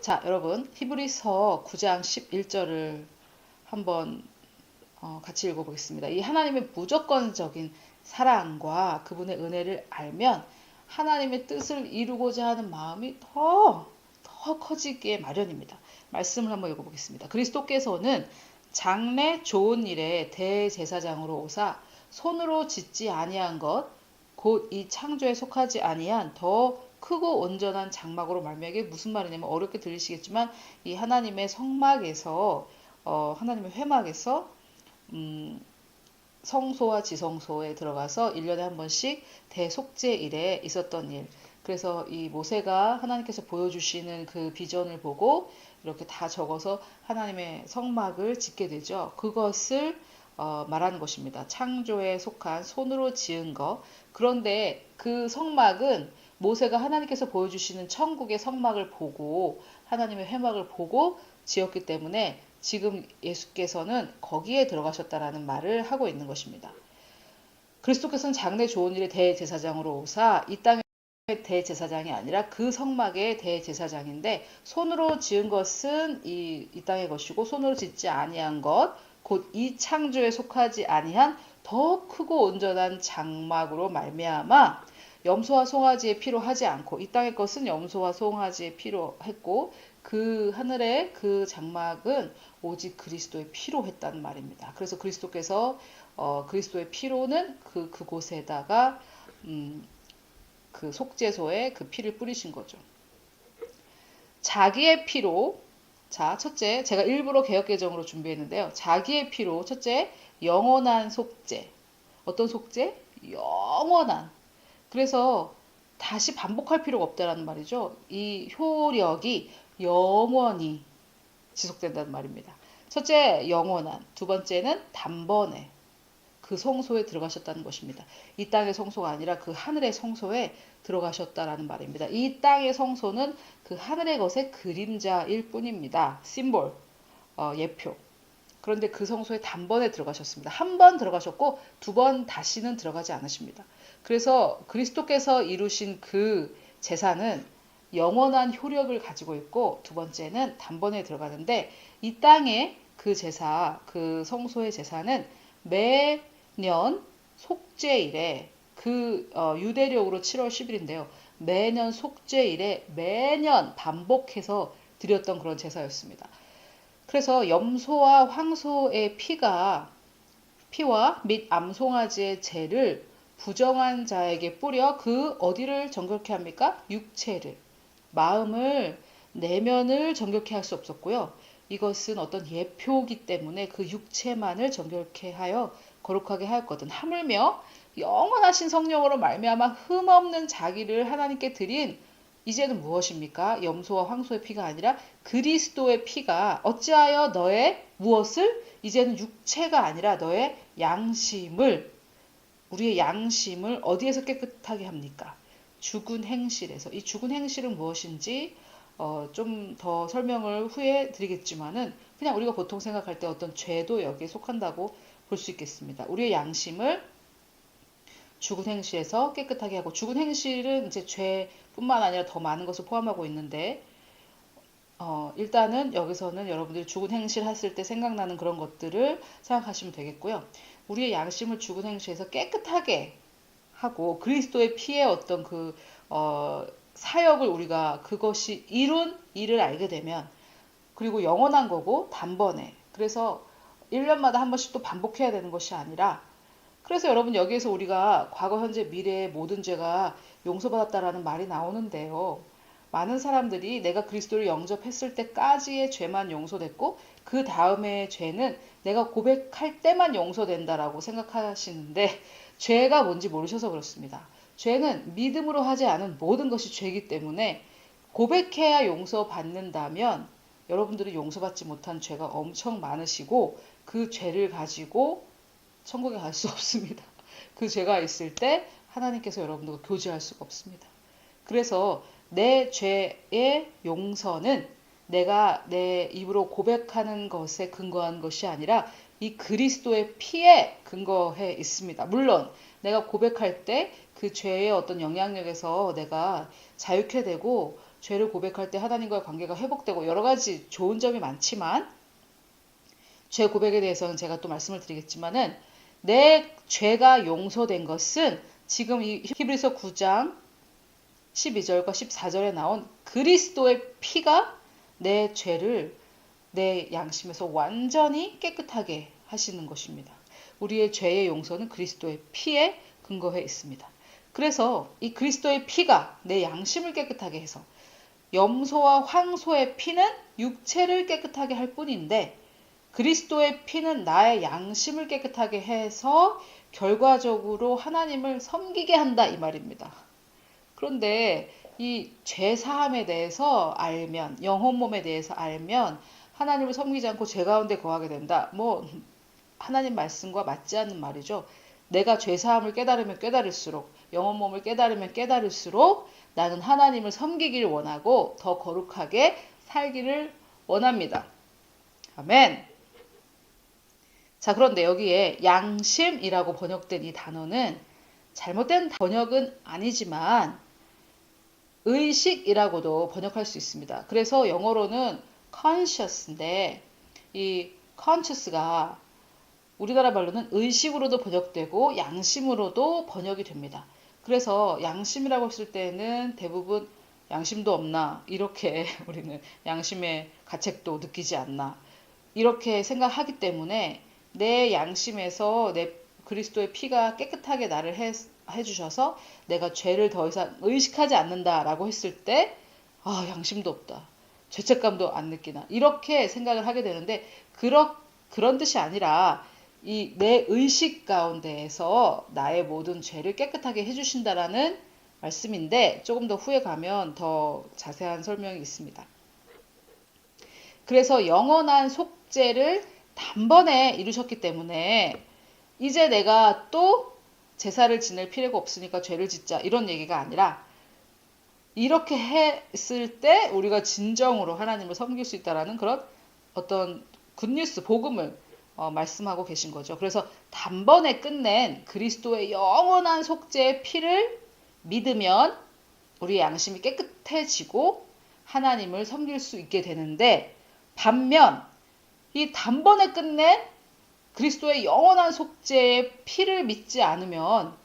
자, 여러분, 히브리서 9장 11절을 한번 같이 읽어보겠습니다. 이 하나님의 무조건적인 사랑과 그분의 은혜를 알면 하나님의 뜻을 이루고자 하는 마음이 더 커지기에 마련입니다. 말씀을 한번 읽어보겠습니다. 그리스도께서는 장래 좋은 일에 대제사장으로 오사 손으로 짓지 아니한 것 곧 이 창조에 속하지 아니한 더 크고 온전한 장막으로 말미암아. 이게 무슨 말이냐면 어렵게 들리시겠지만 이 하나님의 성막에서 하나님의 회막에서 성소와 지성소에 들어가서 1년에 한 번씩 대속죄일에 있었던 일. 그래서 이 모세가 하나님께서 보여주시는 그 비전을 보고 이렇게 다 적어서 하나님의 성막을 짓게 되죠. 그것을 말하는 것입니다. 창조에 속한 손으로 지은 것. 그런데 그 성막은 모세가 하나님께서 보여주시는 천국의 성막을 보고 하나님의 회막을 보고 지었기 때문에 지금 예수께서는 거기에 들어가셨다라는 말을 하고 있는 것입니다. 그리스도께서는 장래 좋은 일의 대제사장으로 오사 이 땅의 대제사장이 아니라 그 성막의 대제사장인데 손으로 지은 것은 이 땅의 것이고 손으로 짓지 아니한 것 곧 이 창조에 속하지 아니한 더 크고 온전한 장막으로 말미암아 염소와 송아지의 피로 하지 않고 이 땅의 것은 염소와 송아지의 피로 했고 그 하늘의 그 장막은 오직 그리스도의 피로 했다는 말입니다. 그래서 그리스도께서 그리스도의 피로는 그곳에다가 그 속죄소에 그 피를 뿌리신 거죠. 자기의 피로, 자, 첫째, 제가 일부러 개역개정으로 준비했는데요. 자기의 피로, 첫째, 영원한 속죄. 어떤 속죄? 영원한. 그래서 다시 반복할 필요가 없다라는 말이죠. 이 효력이 영원히 지속된다는 말입니다. 첫째, 영원한. 두 번째는 단번에. 그 성소에 들어가셨다는 것입니다. 이 땅의 성소가 아니라 그 하늘의 성소에 들어가셨다라는 말입니다. 이 땅의 성소는 그 하늘의 것의 그림자일 뿐입니다. 심볼, 예표. 그런데 그 성소에 단번에 들어가셨습니다. 한 번 들어가셨고 두 번 다시는 들어가지 않으십니다. 그래서 그리스도께서 이루신 그 제사는 영원한 효력을 가지고 있고 두 번째는 단번에 들어가는데 이 땅의 그 제사, 그 성소의 제사는 매년 속죄일에 유대력으로 7월 10일인데요. 매년 속죄일에 매년 반복해서 드렸던 그런 제사였습니다. 그래서 염소와 황소의 피와 및 암송아지의 죄를 부정한 자에게 뿌려 그 어디를 정결케 합니까? 육체를, 마음을, 내면을 정결케 할 수 없었고요. 이것은 어떤 예표이기 때문에 그 육체만을 정결케 하여 거룩하게 하였거든. 하물며 영원하신 성령으로 말미암아 흠없는 자기를 하나님께 드린 이제는 무엇입니까? 염소와 황소의 피가 아니라 그리스도의 피가 어찌하여 너의 무엇을? 이제는 육체가 아니라 너의 양심을, 우리의 양심을 어디에서 깨끗하게 합니까? 죽은 행실에서. 이 죽은 행실은 무엇인지 좀 더 설명을 후에 드리겠지만은 그냥 우리가 보통 생각할 때 어떤 죄도 여기에 속한다고 볼 수 있겠습니다. 우리의 양심을 죽은 행실에서 깨끗하게 하고, 죽은 행실은 이제 죄뿐만 아니라 더 많은 것을 포함하고 있는데 일단은 여기서는 여러분들이 죽은 행실 했을 때 생각나는 그런 것들을 생각하시면 되겠고요. 우리의 양심을 죽은 행실에서 깨끗하게 하고 그리스도의 피의 어떤 사역을 우리가 그것이 이룬 일을 알게 되면, 그리고 영원한 거고 단번에, 그래서 1년마다 한 번씩 또 반복해야 되는 것이 아니라, 그래서 여러분 여기에서 우리가 과거 현재 미래의 모든 죄가 용서받았다라는 말이 나오는데요. 많은 사람들이 내가 그리스도를 영접했을 때까지의 죄만 용서됐고 그 다음의 죄는 내가 고백할 때만 용서된다라고 생각하시는데 죄가 뭔지 모르셔서 그렇습니다. 죄는 믿음으로 하지 않은 모든 것이 죄이기 때문에 고백해야 용서받는다면 여러분들이 용서받지 못한 죄가 엄청 많으시고 그 죄를 가지고 천국에 갈 수 없습니다. 그 죄가 있을 때 하나님께서 여러분들과 교제할 수가 없습니다. 그래서 내 죄의 용서는 내가 내 입으로 고백하는 것에 근거한 것이 아니라 이 그리스도의 피에 근거해 있습니다. 물론 내가 고백할 때 그 죄의 어떤 영향력에서 내가 자유케 되고 죄를 고백할 때 하나님과의 관계가 회복되고 여러 가지 좋은 점이 많지만 죄 고백에 대해서는 제가 또 말씀을 드리겠지만은 내 죄가 용서된 것은 지금 이 히브리서 9장 12절과 14절에 나온 그리스도의 피가 내 죄를 내 양심에서 완전히 깨끗하게 하시는 것입니다. 우리의 죄의 용서는 그리스도의 피에 근거해 있습니다. 그래서 이 그리스도의 피가 내 양심을 깨끗하게 해서 염소와 황소의 피는 육체를 깨끗하게 할 뿐인데 그리스도의 피는 나의 양심을 깨끗하게 해서 결과적으로 하나님을 섬기게 한다 이 말입니다. 그런데 이 죄사함에 대해서 알면 영혼 몸에 대해서 알면 하나님을 섬기지 않고 죄 가운데 거하게 된다. 하나님 말씀과 맞지 않는 말이죠. 내가 죄사함을 깨달으면 깨달을수록 영혼 몸을 깨달으면 깨달을수록 나는 하나님을 섬기길 원하고 더 거룩하게 살기를 원합니다. 아멘. 자, 그런데 여기에 양심이라고 번역된 이 단어는 잘못된 번역은 아니지만 의식이라고도 번역할 수 있습니다. 그래서 영어로는 conscious인데 이 conscious가 우리나라 말로는 의식으로도 번역되고 양심으로도 번역이 됩니다. 그래서 양심이라고 했을 때는 대부분 양심도 없나 이렇게 우리는 양심의 가책도 느끼지 않나 이렇게 생각하기 때문에 내 양심에서 내 그리스도의 피가 깨끗하게 나를 해주셔서 내가 죄를 더 이상 의식하지 않는다라고 했을 때 양심도 없다. 죄책감도 안 느끼나. 이렇게 생각을 하게 되는데 그런 뜻이 아니라 이 내 의식 가운데에서 나의 모든 죄를 깨끗하게 해주신다라는 말씀인데 조금 더 후에 가면 더 자세한 설명이 있습니다. 그래서 영원한 속죄를 단번에 이루셨기 때문에 이제 내가 또 제사를 지낼 필요가 없으니까 죄를 짓자 이런 얘기가 아니라 이렇게 했을 때 우리가 진정으로 하나님을 섬길 수 있다라는 그런 어떤 굿뉴스, 복음을 말씀하고 계신 거죠. 그래서 단번에 끝낸 그리스도의 영원한 속죄의 피를 믿으면 우리의 양심이 깨끗해지고 하나님을 섬길 수 있게 되는데 반면 이 단번에 끝낸 그리스도의 영원한 속죄의 피를 믿지 않으면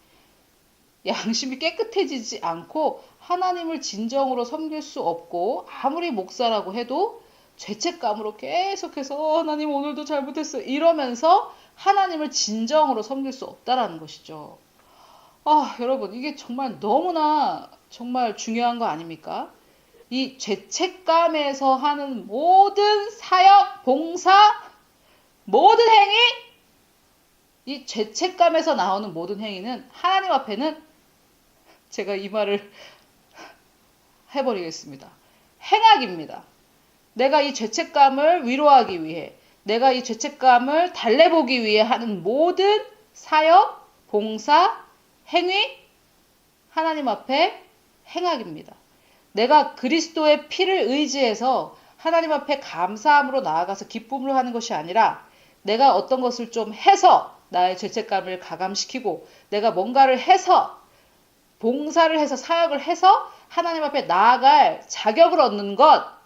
양심이 깨끗해지지 않고 하나님을 진정으로 섬길 수 없고 아무리 목사라고 해도 죄책감으로 계속해서 하나님 오늘도 잘못했어요 이러면서 하나님을 진정으로 섬길 수 없다라는 것이죠. 여러분 이게 정말 너무나 정말 중요한 거 아닙니까? 이 죄책감에서 하는 모든 사역, 봉사, 모든 행위, 이 죄책감에서 나오는 모든 행위는 하나님 앞에는 제가 이 말을 해버리겠습니다. 행악입니다. 내가 이 죄책감을 위로하기 위해, 내가 이 죄책감을 달래보기 위해 하는 모든 사역, 봉사, 행위, 하나님 앞에 행악입니다. 내가 그리스도의 피를 의지해서 하나님 앞에 감사함으로 나아가서 기쁨으로 하는 것이 아니라 내가 어떤 것을 좀 해서 나의 죄책감을 가감시키고 내가 뭔가를 해서 봉사를 해서 사역을 해서 하나님 앞에 나아갈 자격을 얻는 것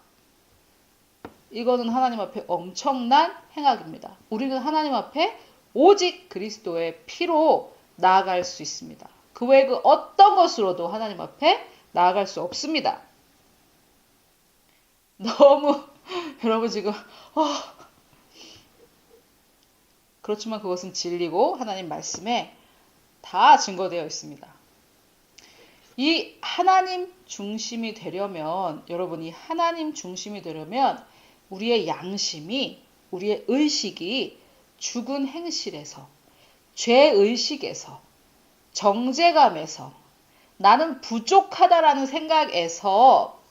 이거는 하나님 앞에 엄청난 행악입니다. 우리는 하나님 앞에 오직 그리스도의 피로 나아갈 수 있습니다. 그 외에 그 어떤 것으로도 하나님 앞에 나아갈 수 없습니다. 너무 여러분 지금 그렇지만 그것은 진리고 하나님 말씀에 다 증거되어 있습니다. 이 하나님 중심이 되려면 여러분이 하나님 중심이 되려면 우리의 양심이 우리의 의식이 죽은 행실에서 죄의식에서 정죄감에서 나는 부족하다라는 생각에서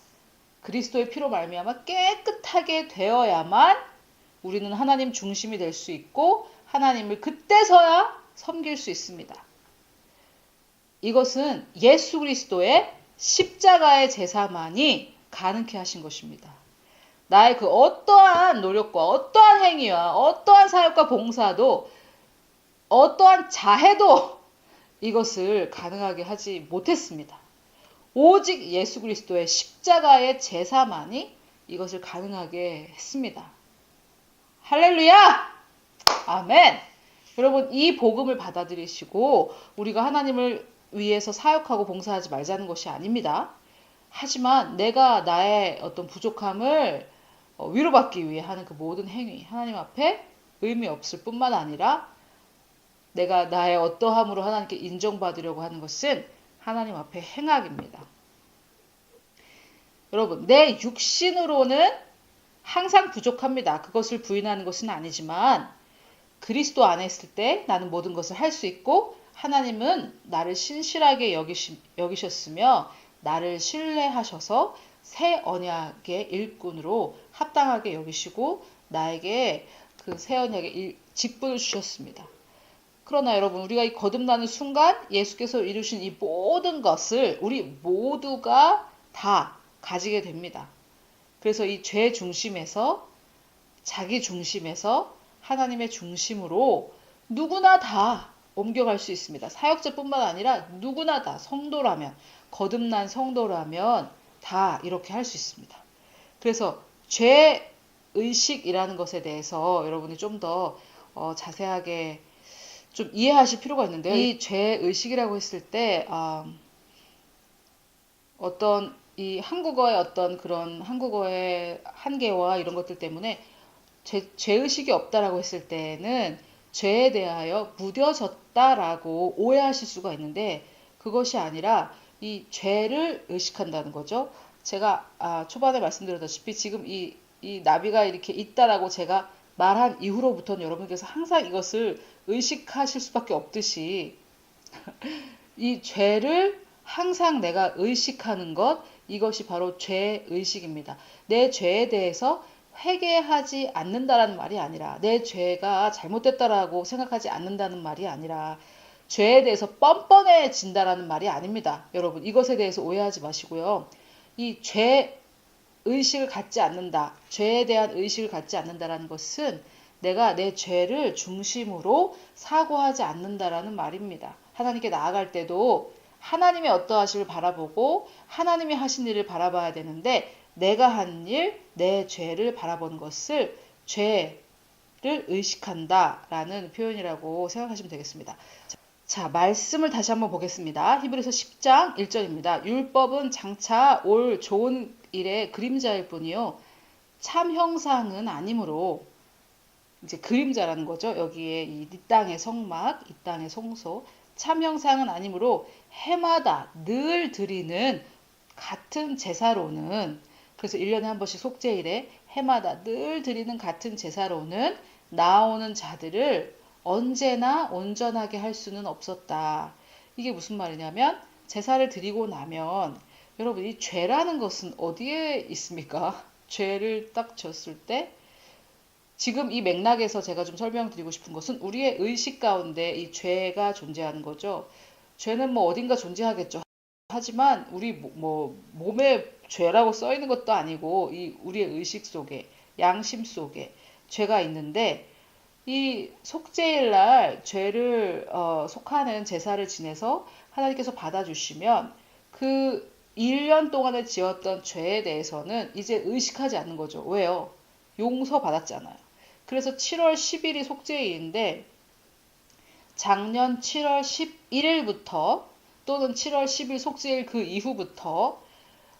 그리스도의 피로 말미암아 깨끗하게 되어야만 우리는 하나님 중심이 될 수 있고 하나님을 그때서야 섬길 수 있습니다. 이것은 예수 그리스도의 십자가의 제사만이 가능케 하신 것입니다. 나의 그 어떠한 노력과 어떠한 행위와 어떠한 사역과 봉사도 어떠한 자해도 이것을 가능하게 하지 못했습니다. 오직 예수 그리스도의 십자가의 제사만이 이것을 가능하게 했습니다. 할렐루야! 아멘! 여러분, 이 복음을 받아들이시고 우리가 하나님을 위해서 사역하고 봉사하지 말자는 것이 아닙니다. 하지만 내가 나의 어떤 부족함을 위로받기 위해 하는 그 모든 행위, 하나님 앞에 의미 없을 뿐만 아니라 내가 나의 어떠함으로 하나님께 인정받으려고 하는 것은 하나님 앞에 행악입니다. 여러분, 내 육신으로는 항상 부족합니다. 그것을 부인하는 것은 아니지만 그리스도 안에 있을 때 나는 모든 것을 할 수 있고 하나님은 나를 신실하게 여기셨으며 나를 신뢰하셔서 새 언약의 일꾼으로 합당하게 여기시고 나에게 그 새 언약의 직분을 주셨습니다. 그러나 여러분, 우리가 이 거듭나는 순간 예수께서 이루신 이 모든 것을 우리 모두가 다 가지게 됩니다. 그래서 이 죄 중심에서 자기 중심에서 하나님의 중심으로 누구나 다 옮겨갈 수 있습니다. 사역자뿐만 아니라 누구나 다 성도라면, 거듭난 성도라면 다 이렇게 할 수 있습니다. 그래서 죄의식이라는 것에 대해서 여러분이 좀 더 자세하게 좀 이해하실 필요가 있는데요. 이 죄의식이라고 했을 때 어떤 이 한국어의 어떤 그런 한국어의 한계와 이런 것들 때문에 죄의식이 없다라고 했을 때는 죄에 대하여 무뎌졌다라고 오해하실 수가 있는데 그것이 아니라 이 죄를 의식한다는 거죠. 제가 초반에 말씀드렸다시피 지금 이 나비가 이렇게 있다라고 제가 말한 이후로부터는 여러분께서 항상 이것을 의식하실 수밖에 없듯이 이 죄를 항상 내가 의식하는 것, 이것이 바로 죄의식입니다. 내 죄에 대해서 회개하지 않는다라는 말이 아니라 내 죄가 잘못됐다라고 생각하지 않는다는 말이 아니라 죄에 대해서 뻔뻔해진다라는 말이 아닙니다. 여러분, 이것에 대해서 오해하지 마시고요. 이 죄의식을 갖지 않는다, 죄에 대한 의식을 갖지 않는다라는 것은 내가 내 죄를 중심으로 사고하지 않는다라는 말입니다. 하나님께 나아갈 때도 하나님의 어떠하심을 바라보고 하나님이 하신 일을 바라봐야 되는데 내가 한 일, 내 죄를 바라보는 것을 죄를 의식한다라는 표현이라고 생각하시면 되겠습니다. 자, 말씀을 다시 한번 보겠습니다. 히브리서 10장 1절입니다. 율법은 장차 올 좋은 일의 그림자일 뿐이요 참 형상은 아니므로, 이제 그림자라는 거죠. 여기에 이 땅의 성막, 이 땅의 성소, 참 형상은 아니므로 해마다 늘 드리는 같은 제사로는, 그래서 1년에 한 번씩 속죄일에 해마다 늘 드리는 같은 제사로는 나오는 자들을 언제나 온전하게 할 수는 없었다. 이게 무슨 말이냐면 제사를 드리고 나면 여러분, 이 죄라는 것은 어디에 있습니까? 죄를 딱 졌을 때 지금 이 맥락에서 제가 좀 설명드리고 싶은 것은 우리의 의식 가운데 이 죄가 존재하는 거죠. 죄는 뭐 어딘가 존재하겠죠. 하지만 우리 몸에 죄라고 써 있는 것도 아니고 이 우리의 의식 속에, 양심 속에 죄가 있는데 이 속죄일 날 죄를 속하는 제사를 지내서 하나님께서 받아주시면 그 1년 동안에 지었던 죄에 대해서는 이제 의식하지 않는 거죠. 왜요? 용서받았잖아요. 그래서 7월 10일이 속죄일인데 작년 7월 11일부터 또는 7월 10일 속죄일 그 이후부터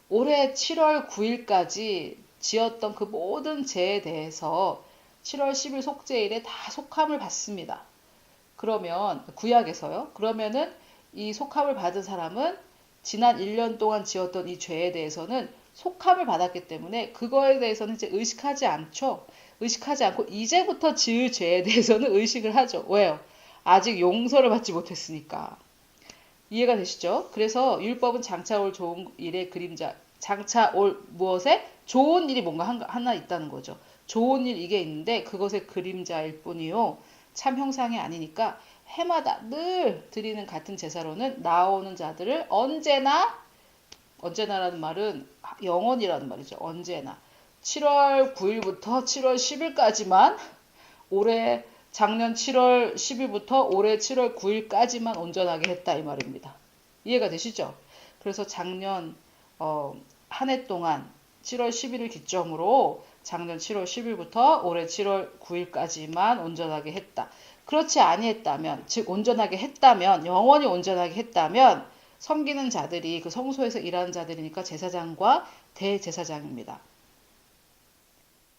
올해 7월 9일까지 지었던 그 모든 죄에 대해서 7월 10일 속죄일에 다 속함을 받습니다. 그러면 구약에서요. 그러면은 이 속함을 받은 사람은 지난 1년 동안 지었던 이 죄에 대해서는 속함을 받았기 때문에 그거에 대해서는 이제 의식하지 않죠. 의식하지 않고 이제부터 지을 죄에 대해서는 의식을 하죠. 왜요? 아직 용서를 받지 못했으니까. 이해가 되시죠? 그래서 율법은 장차 올 좋은 일의 그림자, 장차 올 무엇에? 좋은 일이 뭔가 하나 있다는 거죠. 좋은 일 이게 있는데 그것의 그림자일 뿐이요. 참 형상이 아니니까 해마다 늘 드리는 같은 제사로는 나오는 자들을 언제나라는 말은 영원이라는 말이죠. 언제나. 7월 9일부터 7월 10일까지만 올해 작년 7월 10일부터 올해 7월 9일까지만 온전하게 했다 이 말입니다. 이해가 되시죠? 그래서 작년 한 해 동안 7월 10일을 기점으로 작년 7월 10일부터 올해 7월 9일까지만 온전하게 했다. 그렇지 아니했다면, 즉 온전하게 했다면, 영원히 온전하게 했다면 섬기는 자들이 그 성소에서 일하는 자들이니까 제사장과 대제사장입니다.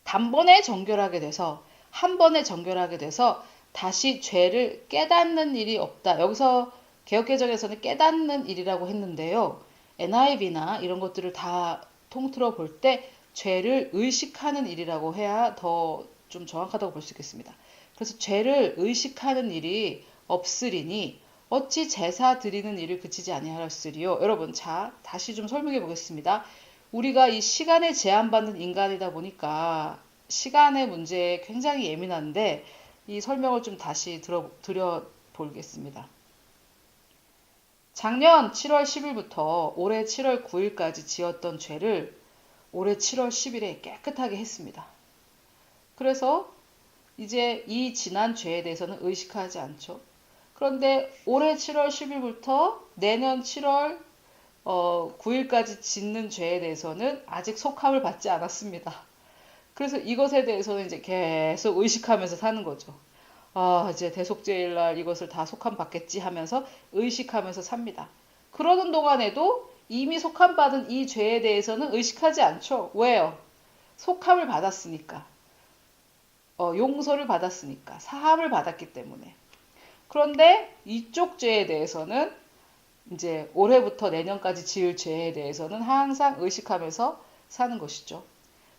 단번에 정결하게 돼서 한 번에 정결하게 돼서 다시 죄를 깨닫는 일이 없다. 여기서 개역개정에서는 깨닫는 일이라고 했는데요. NIV나 이런 것들을 다 통틀어 볼 때 죄를 의식하는 일이라고 해야 더 좀 정확하다고 볼 수 있겠습니다. 그래서 죄를 의식하는 일이 없으리니 어찌 제사 드리는 일을 그치지 아니하였으리요. 여러분, 자 다시 좀 설명해 보겠습니다. 우리가 이 시간에 제한받는 인간이다 보니까 시간의 문제에 굉장히 예민한데 이 설명을 좀 다시 드려 보겠습니다. 작년 7월 10일부터 올해 7월 9일까지 지었던 죄를 올해 7월 10일에 깨끗하게 했습니다. 그래서 이제 이 지난 죄에 대해서는 의식하지 않죠. 그런데 올해 7월 10일부터 내년 7월 9일까지 짓는 죄에 대해서는 아직 속함을 받지 않았습니다. 그래서 이것에 대해서는 이제 계속 의식하면서 사는 거죠. 아, 이제 대속죄일 날 이것을 다 속함 받겠지 하면서 의식하면서 삽니다. 그러는 동안에도 이미 속함 받은 이 죄에 대해서는 의식하지 않죠. 왜요? 속함을 받았으니까. 용서를 받았으니까. 사함을 받았기 때문에. 그런데 이쪽 죄에 대해서는 이제 올해부터 내년까지 지을 죄에 대해서는 항상 의식하면서 사는 것이죠.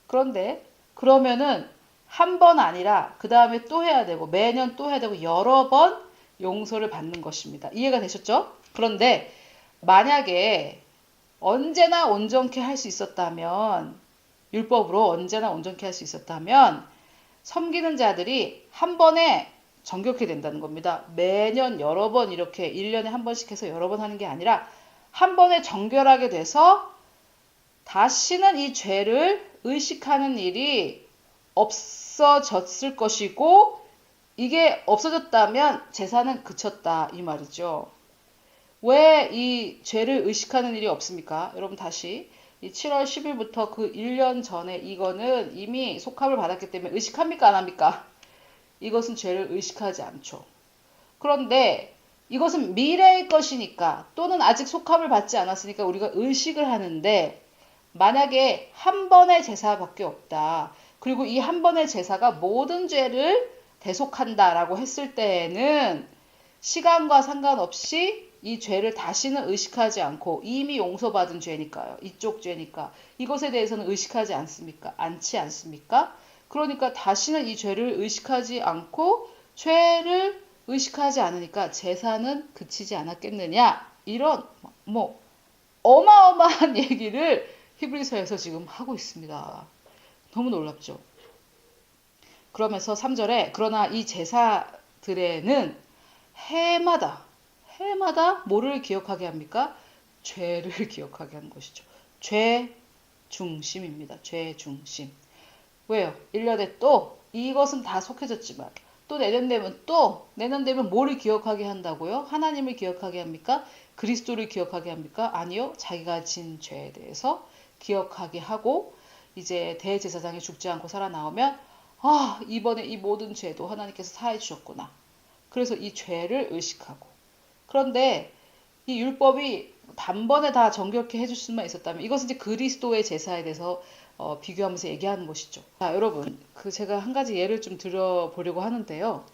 그런데 그러면은 한 번 아니라 그 다음에 또 해야 되고 매년 또 해야 되고 여러 번 용서를 받는 것입니다. 이해가 되셨죠? 그런데 만약에 언제나 온전케 할 수 있었다면 율법으로 언제나 온전케 할 수 있었다면 섬기는 자들이 한 번에 정결케 된다는 겁니다. 매년 여러 번 이렇게 1년에 한 번씩 해서 여러 번 하는 게 아니라 한 번에 정결하게 돼서 다시는 이 죄를 의식하는 일이 없어졌을 것이고 이게 없어졌다면 제사는 그쳤다 이 말이죠. 왜 이 죄를 의식하는 일이 없습니까? 여러분 다시 이 7월 10일부터 그 1년 전에 이거는 이미 속함을 받았기 때문에 의식합니까 안 합니까? 이것은 죄를 의식하지 않죠. 그런데 이것은 미래의 것이니까 또는 아직 속함을 받지 않았으니까 우리가 의식을 하는데 만약에 한 번의 제사밖에 없다. 그리고 이 한 번의 제사가 모든 죄를 대속한다라고 했을 때에는 시간과 상관없이 이 죄를 다시는 의식하지 않고 이미 용서받은 죄니까요. 이쪽 죄니까. 이것에 대해서는 의식하지 않습니까? 않지 않습니까? 그러니까 다시는 이 죄를 의식하지 않고 죄를 의식하지 않으니까 제사는 그치지 않았겠느냐. 이런 뭐 어마어마한 얘기를 히브리서에서 지금 하고 있습니다. 너무 놀랍죠? 그러면서 3절에 그러나 이 제사들에는 해마다 뭐를 기억하게 합니까? 죄를 기억하게 하는 것이죠. 죄 중심입니다. 죄 중심. 왜요? 1년에 또 이것은 다 속해졌지만 또 내년 되면 뭐를 기억하게 한다고요? 하나님을 기억하게 합니까? 그리스도를 기억하게 합니까? 아니요. 자기가 진 죄에 대해서 기억하게 하고 이제 대제사장이 죽지 않고 살아나오면 이번에 이 모든 죄도 하나님께서 사해 주셨구나. 그래서 이 죄를 의식하고 그런데 이 율법이 단번에 다 정결케 해줄 수만 있었다면 이것은 이제 그리스도의 제사에 대해서 비교하면서 얘기하는 것이죠. 자, 여러분, 제가 한 가지 예를 좀 들어보려고 하는데요.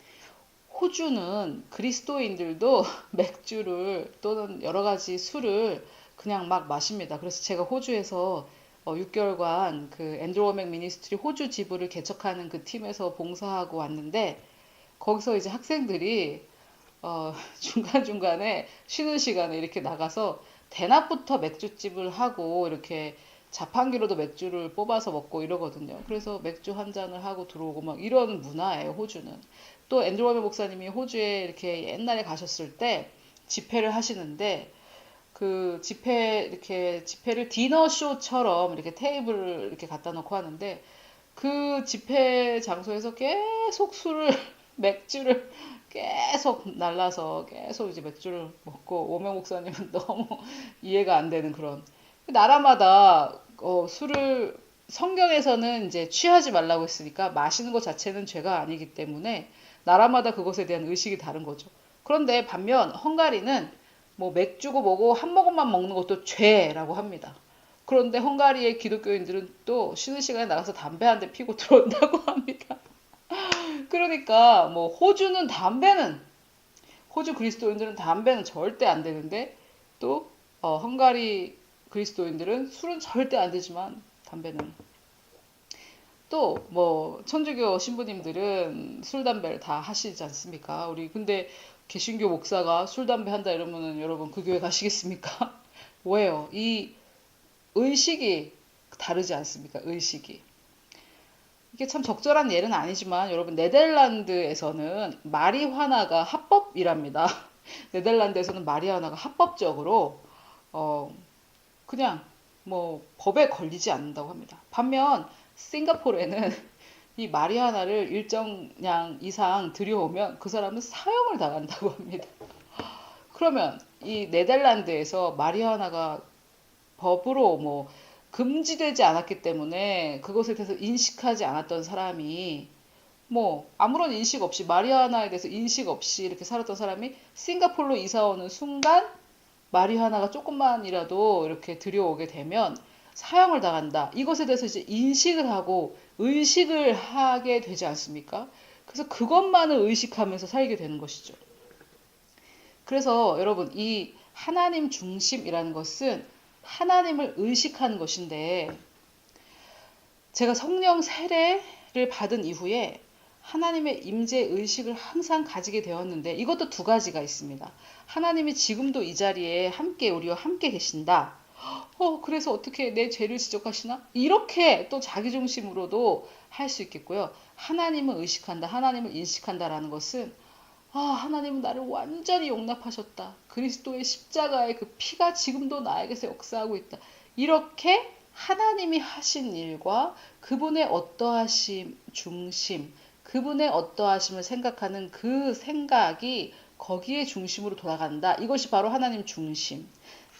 호주는 그리스도인들도 맥주를 또는 여러 가지 술을 그냥 막 마십니다. 그래서 제가 호주에서 6개월간 그 앤드루 워맥 미니스트리 호주 지부를 개척하는 그 팀에서 봉사하고 왔는데 거기서 이제 학생들이 중간중간에 쉬는 시간에 이렇게 나가서 대낮부터 맥주집을 하고 이렇게 자판기로도 맥주를 뽑아서 먹고 이러거든요. 그래서 맥주 한 잔을 하고 들어오고 막 이런 문화예요, 호주는. 또 앤드루 워맥 목사님이 호주에 이렇게 옛날에 가셨을 때 집회를 하시는데 그 이렇게 집회를 디너쇼처럼 이렇게 테이블을 이렇게 갖다 놓고 하는데 그 집회 장소에서 계속 맥주를 계속 날라서 계속 이제 맥주를 먹고 오명 목사님은 너무 이해가 안 되는 그런 나라마다 술을 성경에서는 이제 취하지 말라고 했으니까 마시는 것 자체는 죄가 아니기 때문에 나라마다 그것에 대한 의식이 다른 거죠. 그런데 반면 헝가리는 뭐 맥주고 뭐고 한 모금만 먹는 것도 죄라고 합니다. 그런데 헝가리의 기독교인들은 또 쉬는 시간에 나가서 담배 한 대 피고 들어온다고 합니다. 그러니까 뭐 호주 그리스도인들은 담배는 절대 안 되는데 또 헝가리 그리스도인들은 술은 절대 안 되지만 담배는 또 뭐 천주교 신부님들은 술 담배를 다 하시지 않습니까? 우리 근데 개신교 목사가 술 담배 한다 이러면은 여러분 그 교회 가시겠습니까? 왜요? 이 의식이 다르지 않습니까? 의식이. 이게 참 적절한 예는 아니지만 여러분 네덜란드에서는 마리화나가 합법이랍니다. 네덜란드에서는 마리화나가 합법적으로 어 그냥 뭐 법에 걸리지 않는다고 합니다. 반면 싱가포르에는 이 마리화나를 일정량 이상 들여오면 그 사람은 사형을 당한다고 합니다. 그러면 이 네덜란드에서 마리화나가 법으로 뭐 금지되지 않았기 때문에 그것에 대해서 인식하지 않았던 사람이 뭐 아무런 인식 없이 마리화나에 대해서 인식 없이 이렇게 살았던 사람이 싱가포르로 이사 오는 순간 마리화나가 조금만이라도 이렇게 들여오게 되면 사형을 당한다. 이것에 대해서 이제 인식을 하고 의식을 하게 되지 않습니까? 그래서 그것만을 의식하면서 살게 되는 것이죠. 그래서 여러분 이 하나님 중심이라는 것은 하나님을 의식하는 것인데 제가 성령 세례를 받은 이후에 하나님의 임재 의식을 항상 가지게 되었는데 이것도 두 가지가 있습니다. 하나님이 지금도 이 자리에 함께 우리와 함께 계신다. 그래서 어떻게 내 죄를 지적하시나? 이렇게 또 자기중심으로도 할 수 있겠고요. 하나님을 의식한다, 하나님을 인식한다라는 것은 하나님은 나를 완전히 용납하셨다. 그리스도의 십자가의 그 피가 지금도 나에게서 역사하고 있다. 이렇게 하나님이 하신 일과 그분의 어떠하심 중심, 그분의 어떠하심을 생각하는 그 생각이 거기에 중심으로 돌아간다. 이것이 바로 하나님 중심.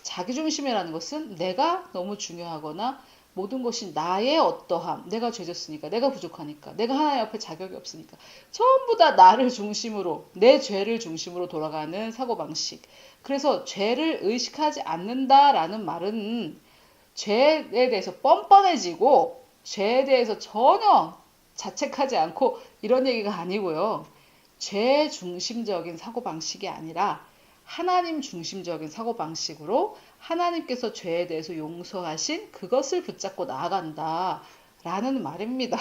자기 중심이라는 것은 내가 너무 중요하거나 모든 것이 나의 어떠함, 내가 죄졌으니까, 내가 부족하니까, 내가 하나님 앞에 자격이 없으니까 전부 다 나를 중심으로, 내 죄를 중심으로 돌아가는 사고방식. 그래서 죄를 의식하지 않는다라는 말은 죄에 대해서 뻔뻔해지고 죄에 대해서 전혀 자책하지 않고 이런 얘기가 아니고요. 죄 중심적인 사고방식이 아니라 하나님 중심적인 사고방식으로 하나님께서 죄에 대해서 용서하신 그것을 붙잡고 나아간다 라는 말입니다.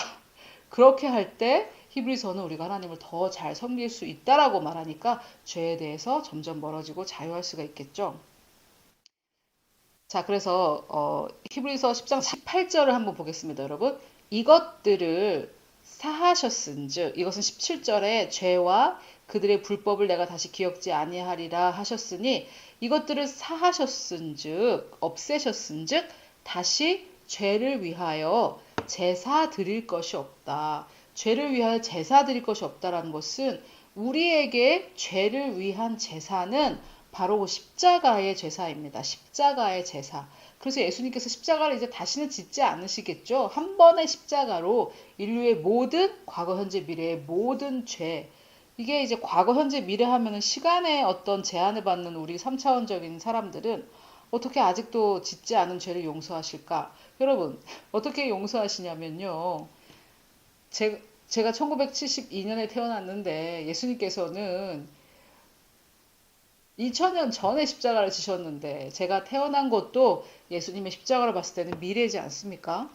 그렇게 할 때 히브리서는 우리가 하나님을 더 잘 섬길 수 있다라고 말하니까 죄에 대해서 점점 멀어지고 자유할 수가 있겠죠. 자, 그래서 히브리서 10장 18절을 한번 보겠습니다, 여러분. 이것들을 사하셨은즉 이것은 17절에 죄와 그들의 불법을 내가 다시 기억지 아니하리라 하셨으니 이것들을 사하셨은즉 없애셨은즉 다시 죄를 위하여 제사 드릴 것이 없다. 죄를 위하여 제사 드릴 것이 없다라는 것은 우리에게 죄를 위한 제사는 바로 십자가의 제사입니다. 십자가의 제사. 그래서 예수님께서 십자가를 이제 다시는 짓지 않으시겠죠. 한 번의 십자가로 인류의 모든 과거, 현재, 미래의 모든 죄. 이게 이제 과거, 현재, 미래 하면은 시간의 어떤 제한을 받는 우리 3차원적인 사람들은 어떻게 아직도 짓지 않은 죄를 용서하실까? 여러분, 어떻게 용서하시냐면요. 제가 1972년에 태어났는데 예수님께서는 2000년 전에 십자가를 지셨는데 제가 태어난 것도 예수님의 십자가를 봤을 때는 미래지 않습니까?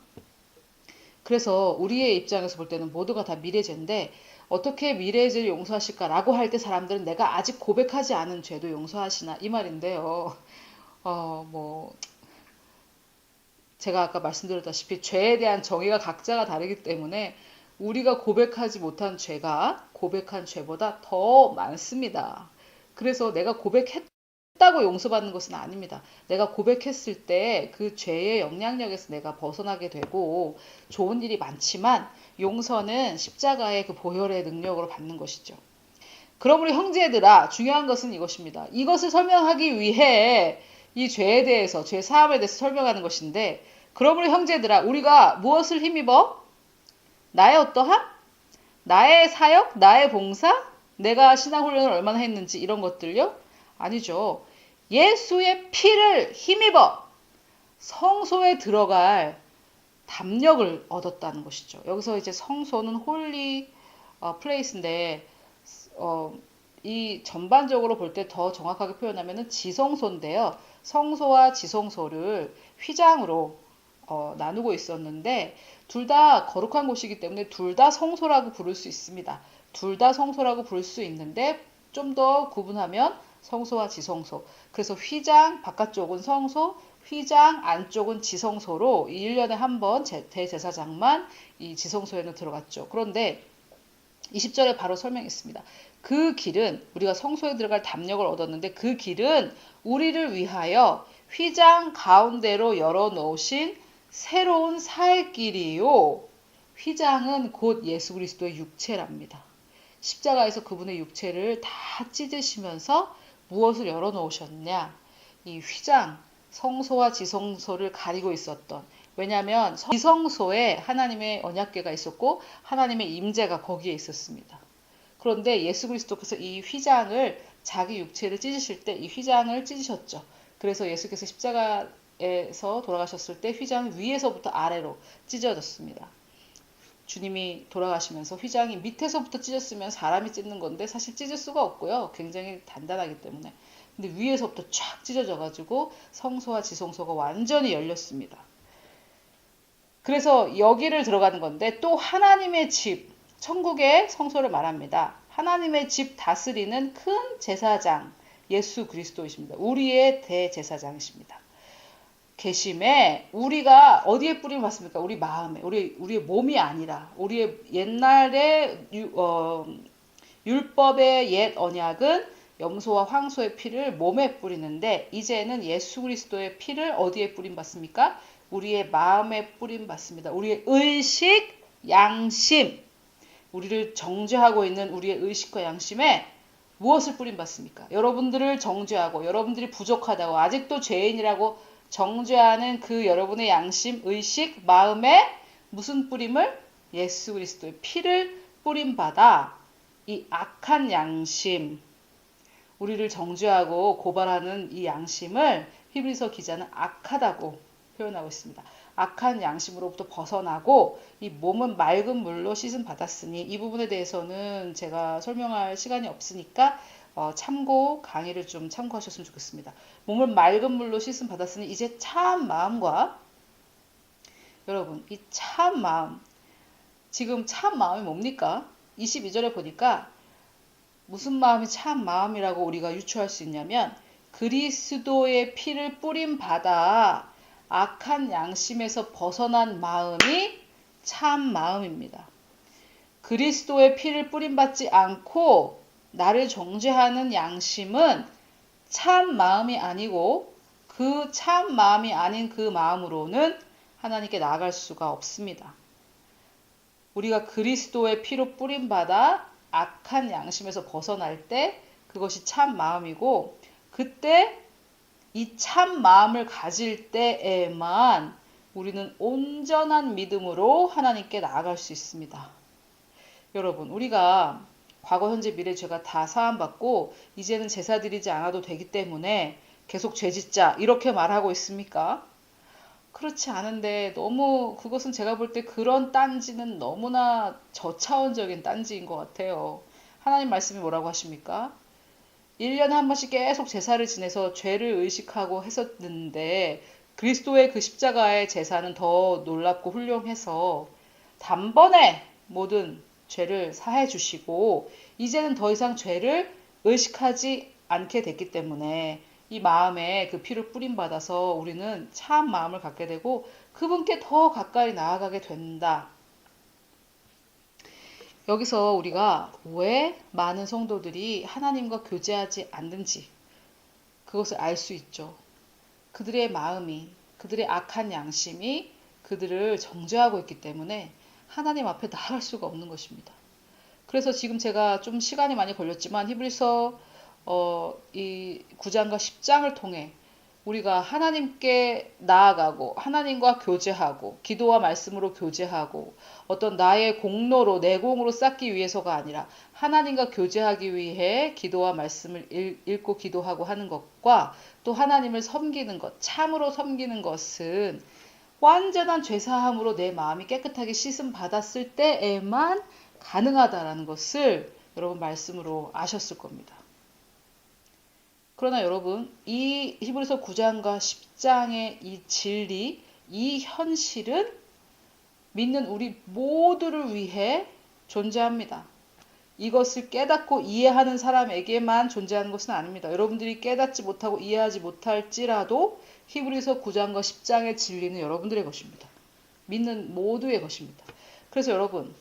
그래서 우리의 입장에서 볼 때는 모두가 다 미래죄인데 어떻게 미래죄를 용서하실까라고 할 때 사람들은 내가 아직 고백하지 않은 죄도 용서하시나 이 말인데요. 뭐 제가 아까 말씀드렸다시피 죄에 대한 정의가 각자가 다르기 때문에 우리가 고백하지 못한 죄가 고백한 죄보다 더 많습니다. 그래서 내가 고백했 했다고 용서받는 것은 아닙니다. 내가 고백했을 때 그 죄의 영향력에서 내가 벗어나게 되고 좋은 일이 많지만 용서는 십자가의 그 보혈의 능력으로 받는 것이죠. 그러므로 형제들아, 중요한 것은 이것입니다. 이것을 설명하기 위해 이 죄에 대해서, 죄 사함에 대해서 설명하는 것인데, 그러므로 형제들아, 우리가 무엇을 힘입어? 나의 어떠함? 나의 사역? 나의 봉사? 내가 신앙훈련을 얼마나 했는지 이런 것들요? 아니죠. 예수의 피를 힘입어 성소에 들어갈 담력을 얻었다는 것이죠. 여기서 이제 성소는 홀리 플레이스인데 이 전반적으로 볼 때 더 정확하게 표현하면 지성소인데요. 성소와 지성소를 휘장으로 나누고 있었는데 둘 다 거룩한 곳이기 때문에 둘 다 성소라고 부를 수 있습니다. 둘 다 성소라고 부를 수 있는데 좀 더 구분하면 성소와 지성소. 그래서 휘장 바깥쪽은 성소, 휘장 안쪽은 지성소로 1년에 한 번 대제사장만 이 지성소에는 들어갔죠. 그런데 20절에 바로 설명했습니다. 그 길은 우리가 성소에 들어갈 담력을 얻었는데 그 길은 우리를 위하여 휘장 가운데로 열어놓으신 새로운 살 길이요. 휘장은 곧 예수 그리스도의 육체랍니다. 십자가에서 그분의 육체를 다 찢으시면서 무엇을 열어놓으셨냐? 이 휘장, 성소와 지성소를 가리고 있었던, 왜냐하면 지성소에 하나님의 언약궤가 있었고 하나님의 임재가 거기에 있었습니다. 그런데 예수 그리스도께서 이 휘장을 자기 육체를 찢으실 때 이 휘장을 찢으셨죠. 그래서 예수께서 십자가에서 돌아가셨을 때 휘장이 위에서부터 아래로 찢어졌습니다. 주님이 돌아가시면서 휘장이 밑에서부터 찢었으면 사람이 찢는 건데 사실 찢을 수가 없고요. 굉장히 단단하기 때문에. 근데 위에서부터 쫙 찢어져가지고 성소와 지성소가 완전히 열렸습니다. 그래서 여기를 들어가는 건데 또 하나님의 집, 천국의 성소를 말합니다. 하나님의 집 다스리는 큰 제사장 예수 그리스도이십니다. 우리의 대제사장이십니다. 계심에 우리가 어디에 뿌림을 받습니까? 우리 마음에, 우리의 몸이 아니라 우리의 옛날에 율법의 옛 언약은 염소와 황소의 피를 몸에 뿌리는데 이제는 예수 그리스도의 피를 어디에 뿌림 받습니까? 우리의 마음에 뿌림 받습니다. 우리의 의식, 양심, 우리를 정죄하고 있는 우리의 의식과 양심에 무엇을 뿌림 받습니까? 여러분들을 정죄하고 여러분들이 부족하다고 아직도 죄인이라고 정죄하는 그 여러분의 양심, 의식, 마음에 무슨 뿌림을? 예수 그리스도의 피를 뿌림받아 이 악한 양심, 우리를 정죄하고 고발하는 이 양심을 히브리서 기자는 악하다고 표현하고 있습니다. 악한 양심으로부터 벗어나고 이 몸은 맑은 물로 씻음 받았으니 이 부분에 대해서는 제가 설명할 시간이 없으니까 참고 강의를 좀 참고하셨으면 좋겠습니다. 몸을 맑은 물로 씻음 받았으니 이제 참 마음과 여러분 이 참 마음 지금 참 마음이 뭡니까? 22절에 보니까 무슨 마음이 참 마음이라고 우리가 유추할 수 있냐면 그리스도의 피를 뿌림 받아 악한 양심에서 벗어난 마음이 참 마음입니다. 그리스도의 피를 뿌림받지 않고 나를 정죄하는 양심은 참 마음이 아니고 그 참 마음이 아닌 그 마음으로는 하나님께 나아갈 수가 없습니다. 우리가 그리스도의 피로 뿌림받아 악한 양심에서 벗어날 때 그것이 참 마음이고 그때 이 참 마음을 가질 때에만 우리는 온전한 믿음으로 하나님께 나아갈 수 있습니다. 여러분 우리가 과거 현재 미래 죄가 다 사함받고 이제는 제사 드리지 않아도 되기 때문에 계속 죄짓자 이렇게 말하고 있습니까? 그렇지 않은데 너무 그것은 제가 볼 때 그런 딴지는 너무나 저차원적인 딴지인 것 같아요. 하나님 말씀이 뭐라고 하십니까? 1년에 한 번씩 계속 제사를 지내서 죄를 의식하고 했었는데 그리스도의 그 십자가의 제사는 더 놀랍고 훌륭해서 단번에 모든 죄를 사해 주시고 이제는 더 이상 죄를 의식하지 않게 됐기 때문에 이 마음에 그 피를 뿌림받아서 우리는 참 마음을 갖게 되고 그분께 더 가까이 나아가게 된다. 여기서 우리가 왜 많은 성도들이 하나님과 교제하지 않는지 그것을 알 수 있죠. 그들의 마음이, 그들의 악한 양심이 그들을 정죄하고 있기 때문에 하나님 앞에 나아갈 수가 없는 것입니다. 그래서 지금 제가 좀 시간이 많이 걸렸지만 히브리서 이 9장과 10장을 통해 우리가 하나님께 나아가고 하나님과 교제하고 기도와 말씀으로 교제하고 어떤 나의 공로로 내공으로 쌓기 위해서가 아니라 하나님과 교제하기 위해 기도와 말씀을 읽고 기도하고 하는 것과 또 하나님을 섬기는 것, 참으로 섬기는 것은 완전한 죄사함으로 내 마음이 깨끗하게 씻음 받았을 때에만 가능하다라는 것을 여러분 말씀으로 아셨을 겁니다. 그러나 여러분, 이 히브리서 9장과 10장의 이 진리, 이 현실은 믿는 우리 모두를 위해 존재합니다. 이것을 깨닫고 이해하는 사람에게만 존재하는 것은 아닙니다. 여러분들이 깨닫지 못하고 이해하지 못할지라도 히브리서 9장과 10장의 진리는 여러분들의 것입니다. 믿는 모두의 것입니다. 그래서 여러분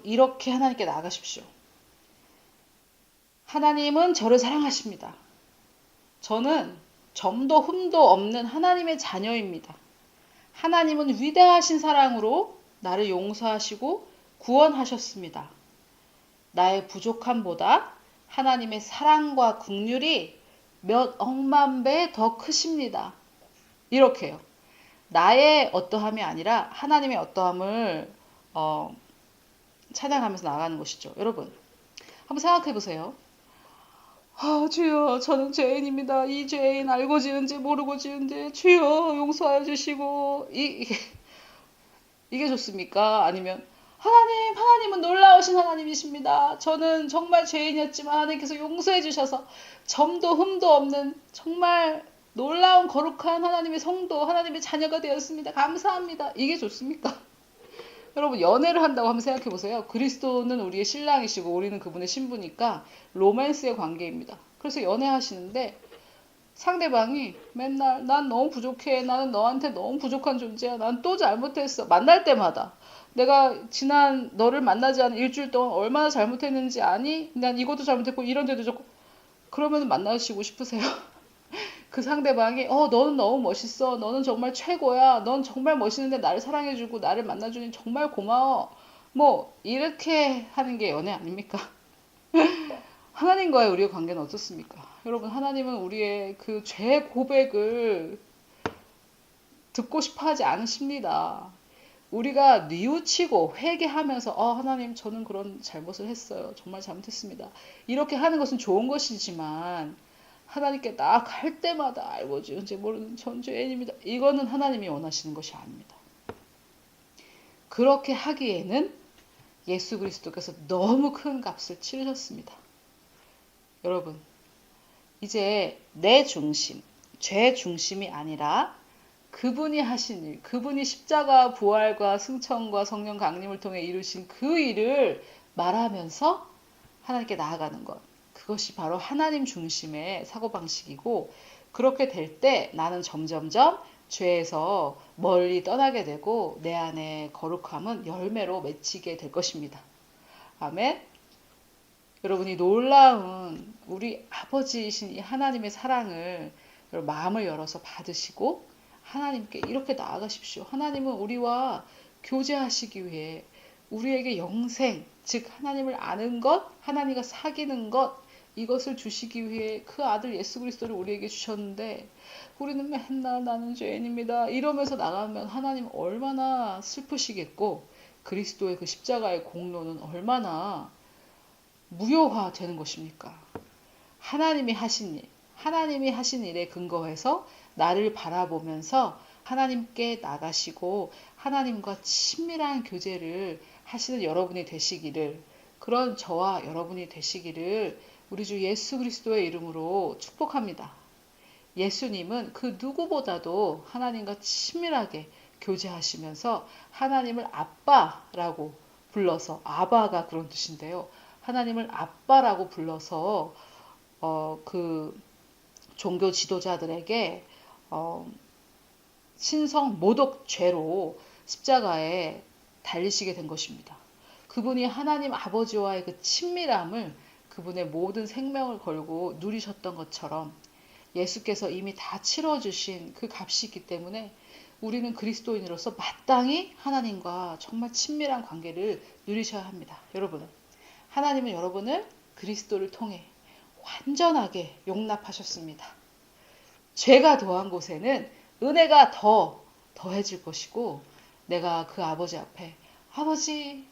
이렇게 하나님께 나아가십시오. 하나님은 저를 사랑하십니다. 저는 점도 흠도 없는 하나님의 자녀입니다. 하나님은 위대하신 사랑으로 나를 용서하시고 구원하셨습니다. 나의 부족함보다 하나님의 사랑과 긍휼이 몇 억만 배 더 크십니다. 이렇게요. 나의 어떠함이 아니라 하나님의 어떠함을 찬양하면서 나아가는 것이죠. 여러분 한번 생각해 보세요. 주여, 저는 죄인입니다. 이 죄인 알고 지은지 모르고 지은지 주여 용서하여 주시고 이게 좋습니까? 아니면 하나님은 놀라우신 하나님이십니다. 저는 정말 죄인이었지만 하나님께서 용서해 주셔서 점도 흠도 없는 정말 놀라운 거룩한 하나님의 성도, 하나님의 자녀가 되었습니다. 감사합니다. 이게 좋습니까? 여러분 연애를 한다고 한번 생각해 보세요. 그리스도는 우리의 신랑이시고 우리는 그분의 신부니까 로맨스의 관계입니다. 그래서 연애하시는데 상대방이 맨날 난 너무 부족해. 나는 너한테 너무 부족한 존재야. 난 또 잘못했어. 만날 때마다 내가 지난 너를 만나지 않은 일주일 동안 얼마나 잘못했는지 아니? 난 이것도 잘못했고 이런 데도 좋고 그러면 만나시고 싶으세요? 그 상대방이 너는 너무 멋있어. 너는 정말 최고야. 넌 정말 멋있는데 나를 사랑해주고 나를 만나주니 정말 고마워. 뭐 이렇게 하는 게 연애 아닙니까? 하나님과의 우리의 관계는 어떻습니까? 여러분 하나님은 우리의 그 죄 고백을 듣고 싶어 하지 않으십니다. 우리가 뉘우치고 회개하면서 하나님 저는 그런 잘못을 했어요. 정말 잘못했습니다. 이렇게 하는 것은 좋은 것이지만 하나님께 나아갈 때마다 알고 지은지 모르는 전 죄인입니다. 이거는 하나님이 원하시는 것이 아닙니다. 그렇게 하기에는 예수 그리스도께서 너무 큰 값을 치르셨습니다. 여러분 이제 내 중심, 죄 중심이 아니라 그분이 하신 일, 그분이 십자가 부활과 승천과 성령 강림을 통해 이루신 그 일을 말하면서 하나님께 나아가는 것. 그것이 바로 하나님 중심의 사고방식이고 그렇게 될 때 나는 점점점 죄에서 멀리 떠나게 되고 내 안에 거룩함은 열매로 맺히게 될 것입니다. 아멘. 여러분이 놀라운 우리 아버지이신 이 하나님의 사랑을 마음을 열어서 받으시고 하나님께 이렇게 나아가십시오. 하나님은 우리와 교제하시기 위해 우리에게 영생, 즉 하나님을 아는 것, 하나님과 사귀는 것 이것을 주시기 위해 그 아들 예수 그리스도를 우리에게 주셨는데 우리는 맨날 나는 죄인입니다. 이러면서 나가면 하나님 얼마나 슬프시겠고 그리스도의 그 십자가의 공로는 얼마나 무효화되는 것입니까? 하나님이 하신 일, 하나님이 하신 일에 근거해서 나를 바라보면서 하나님께 나가시고 하나님과 친밀한 교제를 하시는 여러분이 되시기를 그런 저와 여러분이 되시기를 우리 주 예수 그리스도의 이름으로 축복합니다. 예수님은 그 누구보다도 하나님과 친밀하게 교제하시면서 하나님을 아빠라고 불러서 아바가 그런 뜻인데요. 하나님을 아빠라고 불러서 그 종교 지도자들에게 신성 모독 죄로 십자가에 달리시게 된 것입니다. 그분이 하나님 아버지와의 그 친밀함을 그분의 모든 생명을 걸고 누리셨던 것처럼 예수께서 이미 다 치러주신 그 값이 있기 때문에 우리는 그리스도인으로서 마땅히 하나님과 정말 친밀한 관계를 누리셔야 합니다. 여러분, 하나님은 여러분을 그리스도를 통해 완전하게 용납하셨습니다. 죄가 더한 곳에는 은혜가 더해질 것이고, 내가 그 아버지 앞에 아버지,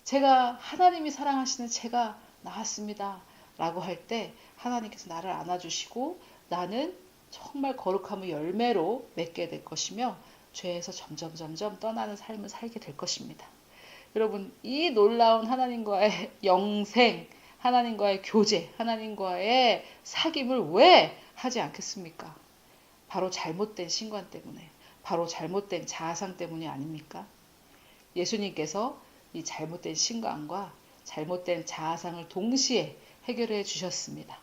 제가 하나님이 사랑하시는 제가 나왔습니다 라고 할 때 하나님께서 나를 안아주시고 나는 정말 거룩함의 열매로 맺게 될 것이며 죄에서 점점 떠나는 삶을 살게 될 것입니다. 여러분, 이 놀라운 하나님과의 영생, 하나님과의 교제, 하나님과의 사귐을 왜 하지 않겠습니까? 바로 잘못된 신관 때문에, 바로 잘못된 자아상 때문이 아닙니까? 예수님께서 이 잘못된 신관과 잘못된 자아상을 동시에 해결해 주셨습니다.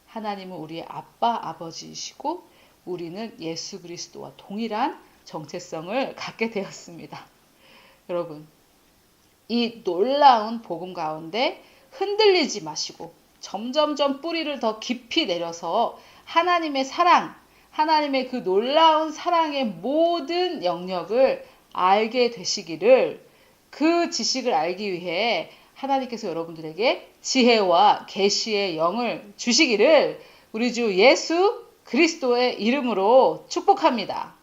하나님은 우리의 아빠, 아버지이시고 우리는 예수 그리스도와 동일한 정체성을 갖게 되었습니다. 여러분, 이 놀라운 복음 가운데 흔들리지 마시고 점점점 뿌리를 더 깊이 내려서 하나님의 사랑, 하나님의 그 놀라운 사랑의 모든 영역을 알게 되시기를, 그 지식을 알기 위해 하나님께서 여러분들에게 지혜와 계시의 영을 주시기를 우리 주 예수 그리스도의 이름으로 축복합니다.